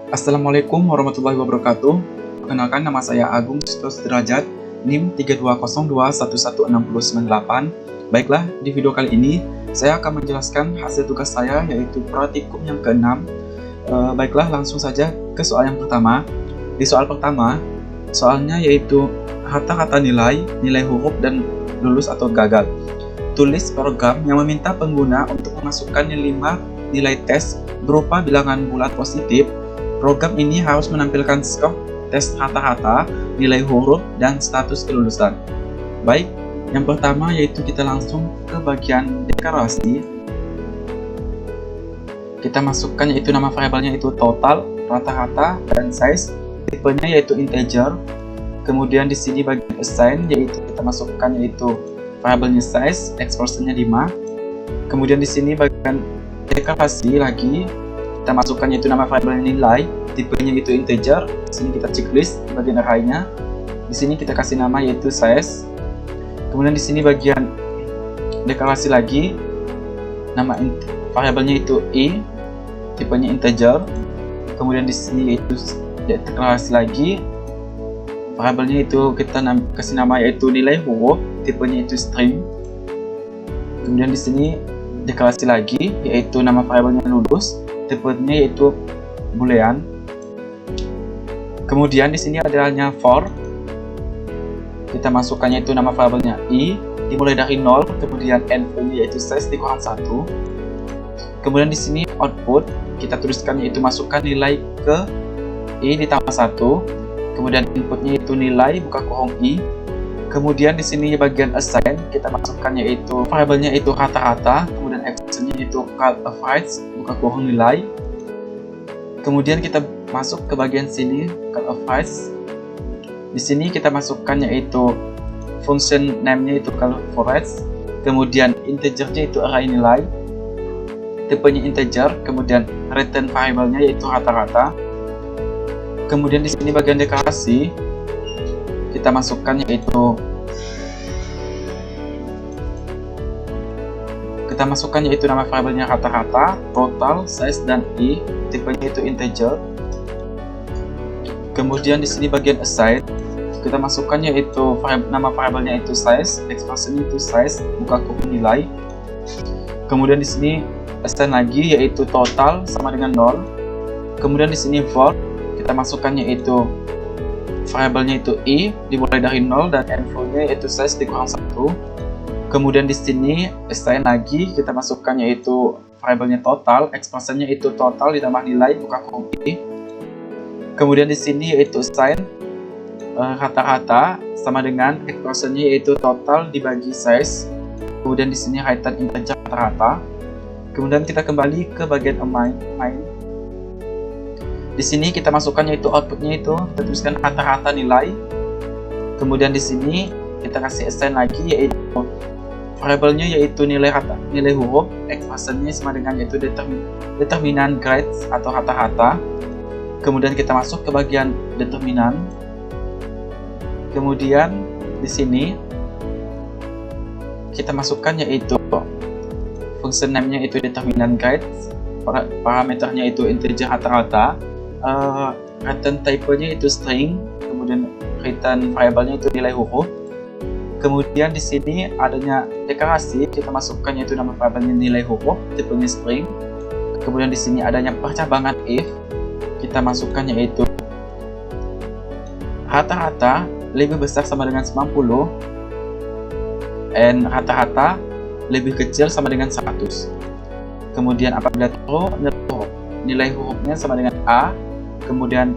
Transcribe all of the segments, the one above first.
Assalamualaikum warahmatullahi wabarakatuh. Perkenalkan, nama saya Agung Sudrajat, NIM 320211698. Baiklah, di video kali ini saya akan menjelaskan hasil tugas saya, yaitu praktikum yang ke-6. Baiklah, langsung saja ke soal yang pertama. Di soal pertama, soalnya yaitu kata-kata nilai huruf dan lulus atau gagal. Tulis program yang meminta pengguna untuk memasukkan 5 nilai tes berupa bilangan bulat positif. Program ini harus menampilkan skor tes rata-rata, nilai huruf, dan status kelulusan. Baik, yang pertama yaitu kita langsung ke bagian deklarasi. Kita masukkan yaitu nama variabelnya itu total, rata-rata, dan size. Tipenya yaitu integer. Kemudian di sini bagian assign yaitu kita masukkan yaitu variabelnya size, ekspresinya 5. Kemudian di sini bagian deklarasi lagi kita masukkan yaitu nama variabelnya nilai, tipenya itu integer. Di sini kita checklist bagian arraynya. Di sini kita kasih nama yaitu size. Kemudian di sini bagian deklarasi lagi, nama variabelnya itu i, tipenya integer. Kemudian di sini yaitu deklarasi lagi, variabelnya itu kita kasih nama yaitu nilai huruf, tipenya itu string. Kemudian di sini deklarasi lagi yaitu nama variabelnya lulus, tipenya yaitu boolean. Kemudian di sini adanya for, kita masukkannya itu nama variabelnya i, dimulai dari 0, kemudian n-nya yaitu size dikurang 1. Kemudian di sini output, kita tuliskan yaitu masukkan nilai ke i ditambah 1. Kemudian inputnya itu nilai buka kurung i. Kemudian di sini bagian assign, kita masukkan yaitu variabelnya itu rata-rata, kemudian expressionnya itu cal average buka kurung nilai. Kemudian kita masuk ke bagian sini cal average. Di sini kita masukkan yaitu function name-nya itu cal average, kemudian integernya itu array nilai, tipenya integer, kemudian return variabelnya yaitu rata-rata. Kemudian di sini bagian deklarasi kita masukkan yaitu nama variabelnya rata-rata, total, size, dan i, tipenya itu integer. Kemudian di sini bagian assign kita masukkan yaitu nama variabelnya itu size, ekspresinya itu size buka kurung nilai. Kemudian di sini assign lagi yaitu total sama dengan 0. Kemudian di sini for, kita masukkannya itu variabelnya itu i, dimulai dari 0, dan n-nya yaitu size dikurang 1. Kemudian di sini assign lagi, kita masukkan yaitu variabelnya total, ekspresinya itu total ditambah nilai buka kurung i. Kemudian di sini yaitu assign rata-rata sama dengan ekspresinya yaitu total dibagi size. Kemudian di sini return integer rata-rata. Kemudian kita kembali ke bagian main. Di sini kita masukkan yaitu outputnya itu kita tuliskan rata-rata nilai. Kemudian di sini kita kasih assign lagi yaitu variabelnya yaitu nilai huruf, ekspresinya sama dengan yaitu determinan grades atau rata-rata. Kemudian kita masuk ke bagian determinan. Kemudian di sini kita masukkan yaitu function name-nya itu determinan grades, parameternya itu integer rata-rata. Return type-nya itu string, kemudian return variabelnya itu nilai huruf. Kemudian di sini adanya deklarasi, kita masukkan yaitu nama variabelnya nilai huruf, tipenya string. Kemudian di sini adanya percabangan if, kita masukkan yaitu rata-rata lebih besar sama dengan 90 and rata-rata lebih kecil sama dengan 100. Kemudian apabila true, nilai hurufnya sama dengan a. Kemudian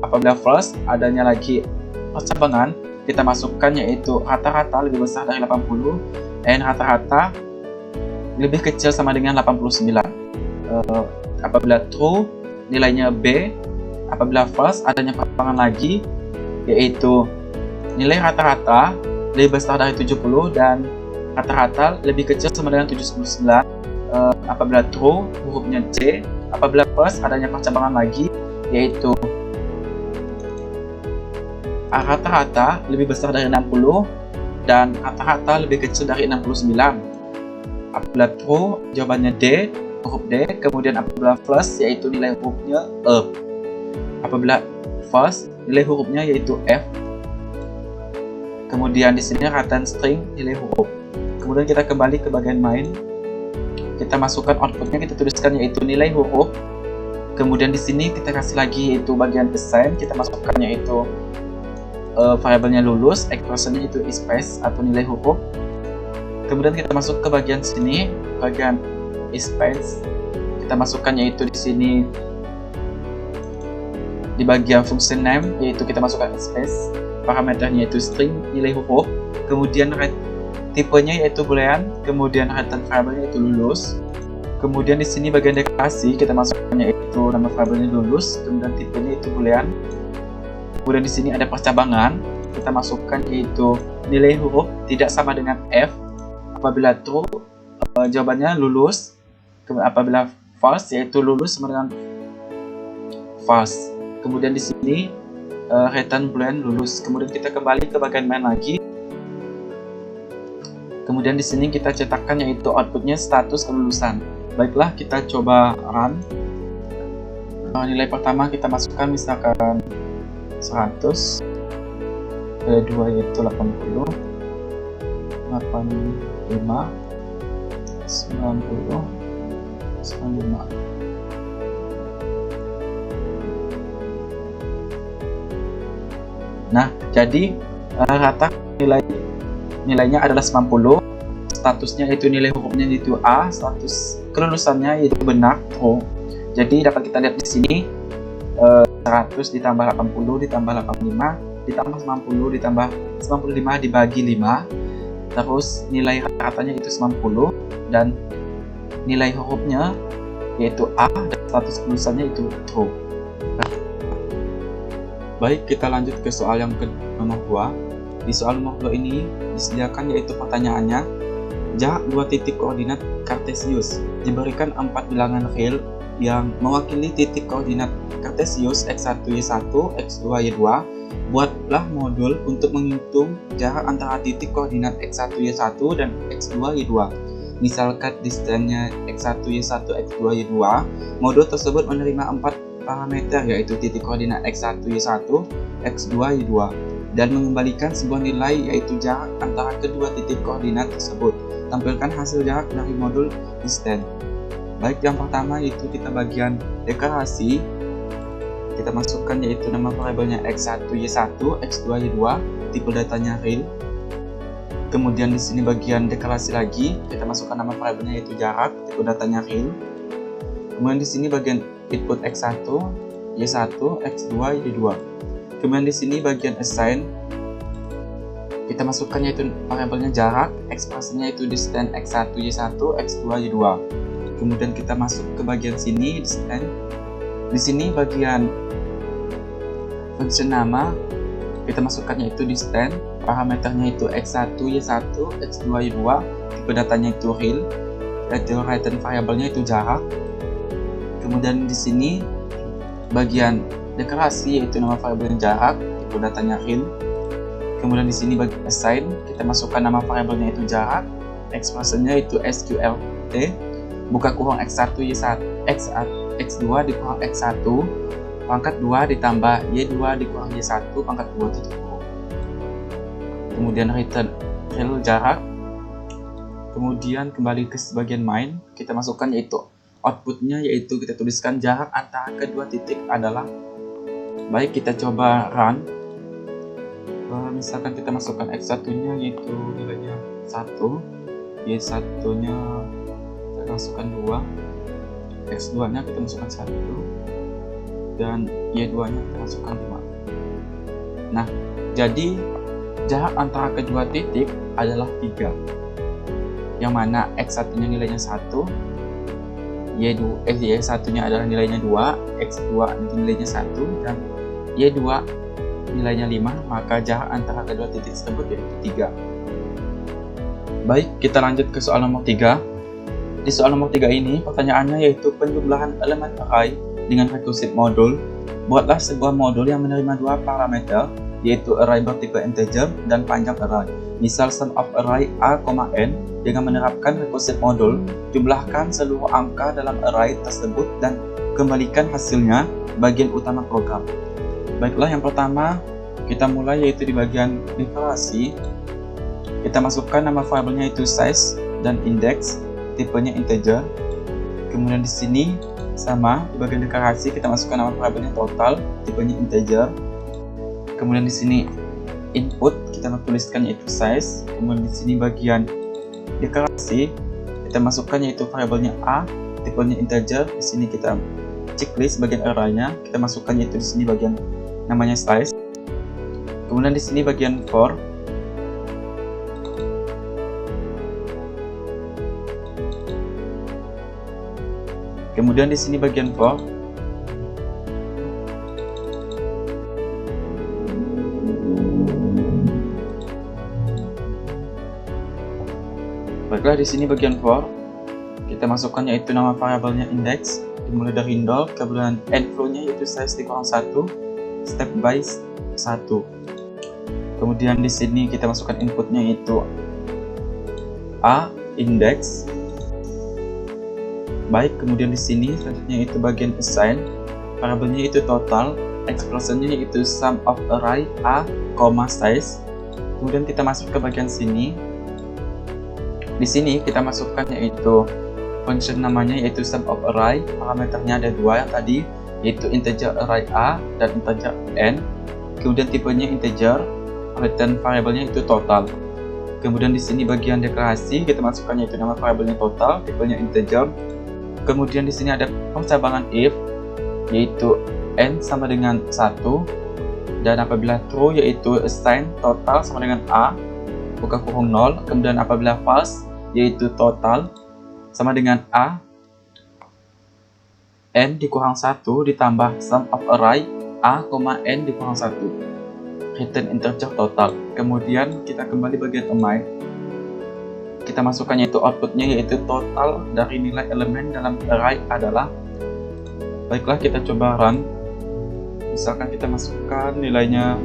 apabila false, adanya lagi percabangan, kita masukkan yaitu rata-rata lebih besar dari 80 and rata-rata lebih kecil sama dengan 89. Apabila true, nilainya b. Apabila false, adanya percabangan lagi yaitu nilai rata-rata lebih besar dari 70 dan rata-rata lebih kecil sama dengan 79. Apabila true, hurufnya c. Apabila false, adanya percabangan lagi yaitu rata-rata lebih besar dari 60 dan rata-rata lebih kecil dari 69. Apabila true, jawabannya D, huruf D. Kemudian apabila false, yaitu nilai hurufnya E. apabila false, nilai hurufnya yaitu F. Kemudian di sini return string nilai huruf. Kemudian kita kembali ke bagian main. Kita masukkan outputnya, kita tuliskan yaitu nilai huruf. Kemudian di sini kita kasih lagi yaitu bagian assign, kita masukkan yaitu variabelnya lulus, expressionnya itu space atau nilai huruf. Kemudian kita masuk ke bagian sini, bagian space. Kita masukkan yaitu di sini di bagian function name, yaitu kita masukkan space, parameternya yaitu string, nilai huruf, kemudian tipenya yaitu boolean, kemudian return variabelnya yaitu lulus. Kemudian di sini bagian deklarasi kita masukkan yaitu nama variabelnya lulus, kemudian tipenya yaitu boolean. Kemudian di sini ada percabangan, kita masukkan yaitu nilai huruf tidak sama dengan F. Apabila true, jawabannya lulus. Apabila false, yaitu lulus sama dengan false. Kemudian di sini return boolean lulus. Kemudian kita kembali ke bagian main lagi. Kemudian di sini kita cetakkan yaitu outputnya status kelulusan. Baiklah, kita coba run. Nilai pertama kita masukkan misalkan 100, kedua yaitu 80, 85, 90, 95. Nah, jadi rata nilainya adalah 90. Statusnya itu nilai hurufnya itu A, status kelulusannya itu benar, true. Jadi dapat kita lihat di sini 100 ditambah 80 ditambah 85 ditambah 90 ditambah 95 dibagi 5. Terus nilai ratanya itu 90 dan nilai hurufnya yaitu A dan status kelulusannya itu true. Baik, kita lanjut ke soal yang nomor 2. Di soal nomor 2 ini disediakan yaitu pertanyaannya, jarak dua titik koordinat Kartesius diberikan 4 bilangan real yang mewakili titik koordinat Kartesius x1 y1 x2 y2. Buatlah modul untuk menghitung jarak antara titik koordinat x1 y1 dan x2 y2. Misalkan distansinya x1 y1 x2 y2. Modul tersebut menerima 4 parameter yaitu titik koordinat x1 y1 x2 y2 dan mengembalikan sebuah nilai yaitu jarak antara kedua titik koordinat tersebut. Tampilkan hasil jarak dari modul distance. Baik, yang pertama yaitu kita bagian deklarasi. Kita masukkan yaitu nama variabelnya x1 y1 x2 y2, tipe datanya real. Kemudian di sini bagian deklarasi lagi, kita masukkan nama variabelnya yaitu jarak, tipe datanya real. Kemudian di sini bagian input x1 y1 x2 y2. Kemudian di sini bagian assign, kita masukkan yaitu variabelnya jarak, ekspresinya itu distance x1 y1 x2 y2. Kemudian kita masuk ke bagian sini distance. Di sini bagian function nama, kita masukkan yaitu distance, parameternya itu x1 y1 x2 y2, tipe datanya itu real, yaitu return variabelnya itu jarak. Kemudian di sini bagian deklarasi yaitu nama variabelnya jarak, tipe datanya real. Kemudian di sini bagian assign, kita masukkan nama variabelnya itu jarak, ekspresinya itu sqrt, buka kurung x1 y1 x2 dikurang x1 pangkat 2 ditambah y2 dikurang y1 pangkat 2 titik kurung. Kemudian return real jarak. Kemudian kembali ke bagian main, kita masukkan yaitu outputnya yaitu kita tuliskan jarak antara kedua titik adalah. Baik, kita coba run. Misalkan kita masukkan x1 nya yaitu nilainya 1, y1 nya kita masukkan 2, x2 nya kita masukkan 1, dan y2 nya kita masukkan 5. Nah, jadi jarak antara kedua titik adalah 3, yang mana x1 nya nilainya 1, y1 nya adalah nilainya 2, x2 nilainya 1, dan y2 nilainya 5, maka jarak antara kedua titik tersebut yaitu 3. Baik, kita lanjut ke soal nomor 3. Di soal nomor 3 ini, pertanyaannya yaitu penjumlahan elemen array dengan recursive modul. Buatlah sebuah modul yang menerima dua parameter, yaitu array bertipe integer dan panjang array. Misal sum of array a, n dengan menerapkan recursive modul, jumlahkan seluruh angka dalam array tersebut dan kembalikan hasilnya bagian utama program. Baiklah, yang pertama kita mulai yaitu di bagian deklarasi. Kita masukkan nama variabelnya itu size dan index, tipenya integer. Kemudian di sini sama di bagian deklarasi kita masukkan nama variabelnya total, tipenya integer. Kemudian di sini input kita tuliskannya itu size. Kemudian di sini bagian deklarasi kita masukkan yaitu variabelnya a, tipenya integer. Di sini kita checklist bagian arraynya, kita masukkan yaitu di sini bagian namanya size. Kemudian di sini bagian for. Kemudian di sini bagian for. Baiklah, di sini bagian for kita masukkan yaitu nama variabelnya index, dimulai dari 0, kemudian end flow-nya yaitu size dikurang 1, step by 1. Kemudian di sini kita masukkan inputnya itu a, index. Baik, kemudian di sini selanjutnya itu bagian assign, variabelnya itu total, expressionnya yaitu sum of array a, size. Kemudian kita masuk ke bagian sini. Di sini kita masukkan yaitu function namanya yaitu sum of array, parameternya ada dua yang tadi yaitu integer array a dan integer n. Kemudian tipenya integer, return variabelnya itu total. Kemudian di sini bagian deklarasi kita masukkan yaitu nama variabelnya total, tipenya integer. Kemudian di sini ada percabangan if yaitu n sama dengan 1, dan apabila true yaitu assign total sama dengan a buka kurung 0. Kemudian apabila false yaitu total sama dengan a, n dikurang 1 ditambah sum of array a, n dikurang 1, return integer total. Kemudian kita kembali bagian align, kita masukkan yaitu outputnya yaitu total dari nilai elemen dalam array adalah. Baiklah, kita coba run. Misalkan kita masukkan nilainya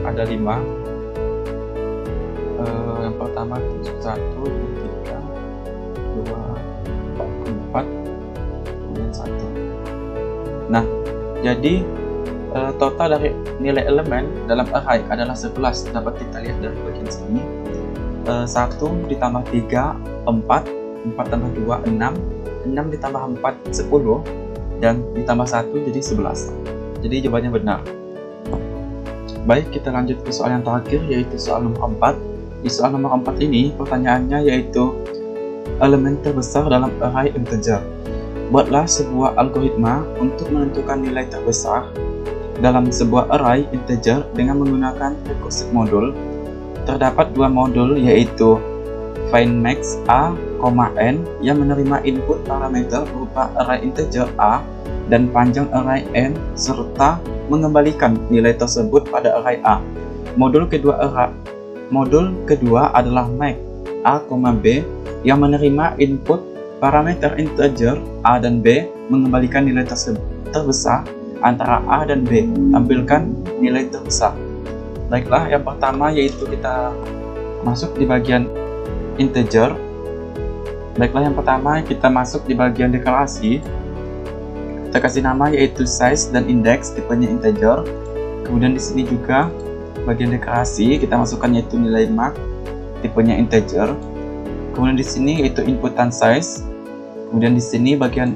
ada 5. Yang pertama 1, 2, 3, 2, 4, kemudian 1. Nah, jadi total dari nilai elemen dalam array adalah 11. Dapat kita lihat dari bagian sini. 1 ditambah 3, 4, 4 tambah 2, 6, 6 ditambah 4, 10, dan ditambah 1 jadi 11. Jadi jawabannya benar. Baik, kita lanjut ke soal yang terakhir yaitu soal nomor 4. Di soal nomor 4 ini pertanyaannya yaitu elemen terbesar dalam array integer. Buatlah sebuah algoritma untuk menentukan nilai terbesar dalam sebuah array integer dengan menggunakan recursive module. Terdapat dua modul yaitu findMax a, n yang menerima input parameter berupa array integer a dan panjang array n serta mengembalikan nilai tersebut pada array a. Modul kedua adalah max a, b yang menerima input parameter integer a dan b, mengembalikan nilai terbesar antara a dan b, tampilkan nilai terbesar. Baiklah, yang pertama yaitu kita masuk di bagian integer. Baiklah, yang pertama kita masuk di bagian deklarasi. Kita kasih nama yaitu size dan index, tipenya integer. Kemudian di sini juga bagian deklarasi kita masukkan yaitu nilai max, tipenya integer. Kemudian di sini yaitu inputan size. Kemudian di sini bagian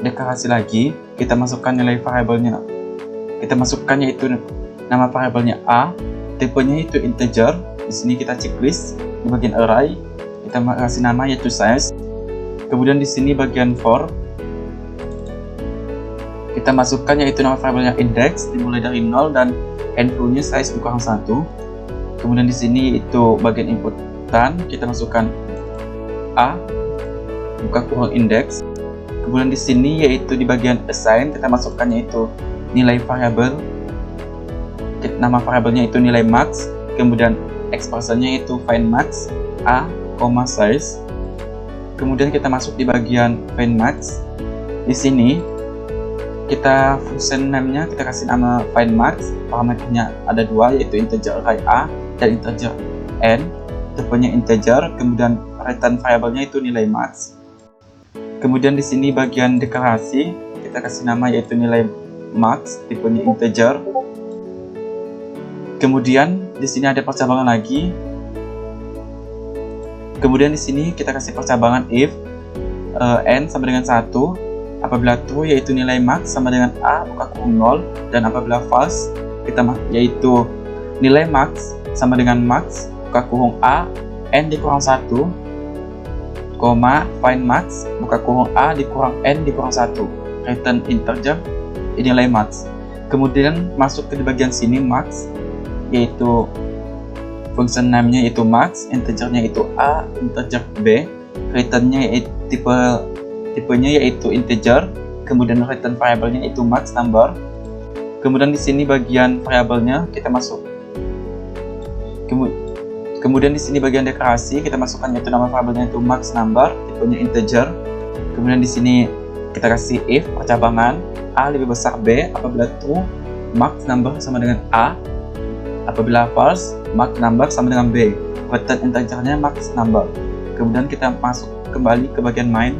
deklarasi lagi kita masukkan nilai variabelnya. Kita masukkan yaitu nama variabelnya a, tipenya itu integer. Di sini kita checklist di bagian array kita kasih nama yaitu size. Kemudian di sini bagian for kita masukkan yaitu nama variabelnya index, dimulai dari 0 dan end flow-nya size dikurang 1. Kemudian di sini itu bagian inputan kita masukkan a buka kurung index. Kemudian di sini yaitu di bagian assign kita masukkan yaitu nilai variabel, nama variabelnya itu nilai max. Kemudian ekspresinya itu findMax a, size. Kemudian kita masuk di bagian findMax. Di sini kita function name-nya kita kasih nama findMax, parameternya ada dua yaitu integer array a dan integer n, tipenya integer. Kemudian return variabelnya itu nilai max. Kemudian di sini bagian deklarasi kita kasih nama yaitu nilai max, tipenya integer. Kemudian di sini ada percabangan lagi. Kemudian di sini kita kasih percabangan if n sama dengan 1 apabila true yaitu nilai max sama dengan a buka kurung 0, dan apabila false kita yaitu nilai max sama dengan max buka kurung a n dikurang 1, find max buka kurung a dikurang n dikurang 1, return integer nilai max. Kemudian masuk ke di bagian sini max, yaitu function name-nya yaitu max, integernya yaitu a, integer b, returnnya yaitu tipenya yaitu integer, kemudian return variabelnya yaitu max number. Kemudian di sini bagian variabelnya kita masuk. Kemudian di sini bagian deklarasi kita masukkan yaitu nama variabelnya itu max number, tipenya integer. Kemudian di sini kita kasih if percabangan a lebih besar b apabila true max number sama dengan a, apabila false max number sama dengan b, return integernya max number. Kemudian kita masuk kembali ke bagian main,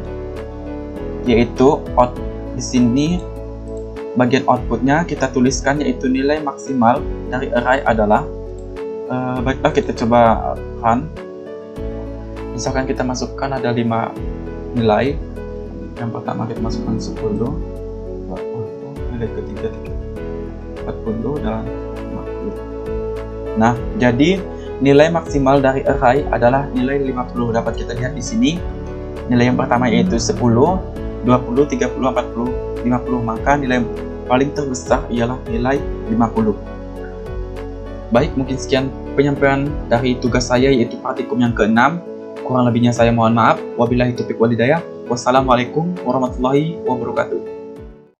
yaitu di sini bagian outputnya kita tuliskan yaitu nilai maksimal dari array adalah baiklah kita coba run. Misalkan kita masukkan ada 5 nilai. Yang pertama kita masukkan 10, 40, nilai ketiga 40 dan 50. Nah, jadi nilai maksimal dari array adalah nilai 50. Dapat kita lihat di sini. Nilai yang pertama yaitu 10, 20, 30, 40, 50. Maka nilai paling terbesar ialah nilai 50. Baik, mungkin sekian penyampaian dari tugas saya yaitu praktikum yang ke-6. Kurang lebihnya saya mohon maaf. Wabillahi taufiq wal hidayah. Wassalamualaikum warahmatullahi wabarakatuh.